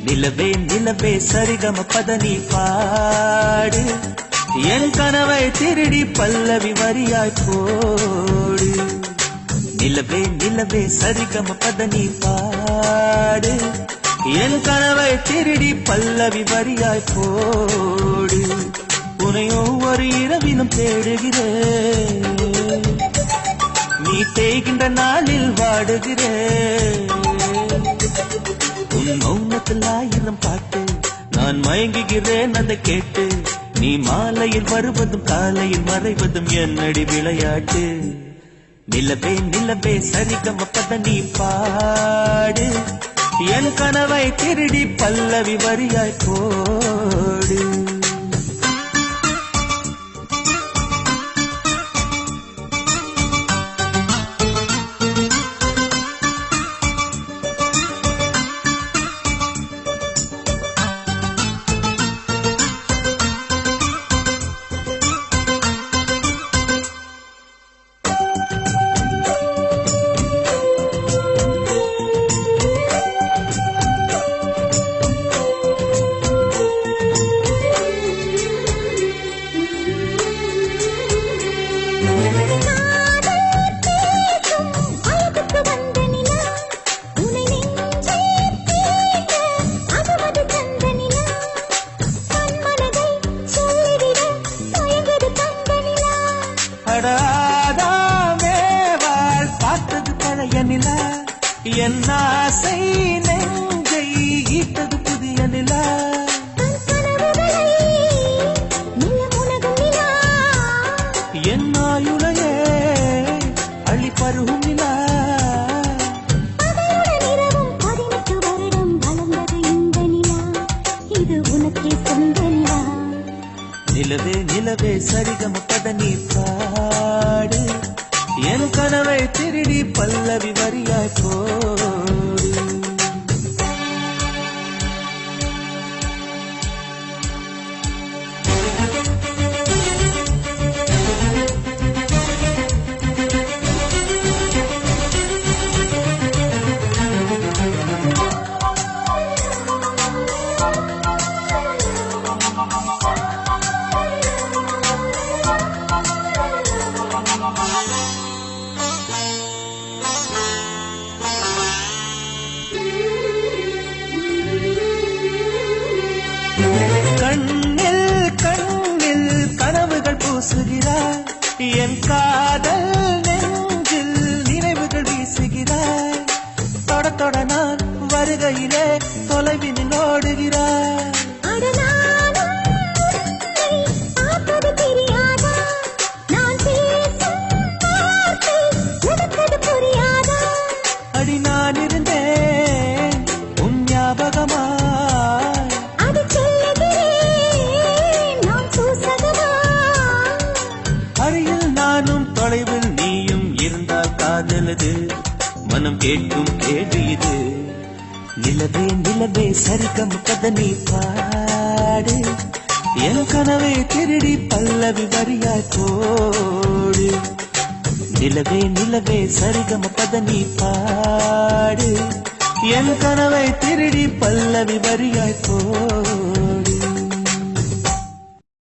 நிலவே நிலவே சரிகம பதனி பாடு என் கனவை திருடி பல்லவி வரியாய் போடு. நிலவே நிலவே சரிகம பதனி பாடு என் கனவை திருடி பல்லவி வரியாய் போடு. உன்னை ஒவ்வொரு இரவிலும் தேடுகிறேன், நீ தேய்கின்ற நாளில் வாடுகிறேன். உன் மௌனத்தில் ஆயிரம் பாட்டு நான் மயங்குகிறேன் அதை கேட்டு. நீ மாலையில் வருவதும் காலையில் மறைவதும் என்னடி விளையாட்டு. நிலவே நிலவே சரிகம பதனி பாடு என் கனவை திருடி பல்லவி வரியாய் போடு. அடாதாமேவாள் பார்த்தது பழைய நிலா, என் ஆசை நெஞ்சை ஈட்டது புதிய நிலா. என் ஆயுளையே அள்ளி பருகும் நிலா. நிலவே நிலவே சரிகம பதனி பாடு என் கனவை திருடி பல்லவி வரியாய் போடு. கண்ணில் கண்ணில் கனவுகள் பூசுகிறாய், என் காதல் நெஞ்சில் நினைவுகள் வீசுகிறாய். தொட தொட நான் வருகையிலே தொலைவினில் ஓடுகிறாய். அடி நான் இருந்தேன் உன் ஞாபகமாய், அருகில் நானும் தொலைவில் நீயும் இருந்தால் காதலது மனம் கேட்கும் கேள்வி இது. நிலவே நிலவே சரிகம பதனி பாடு என் கனவை திருடி பல்லவி வரியாய் போடு. நிலவே நிலவே சரிகம பதனி பாடு என் கனவை திருடி பல்லவி வரியாய் போடு.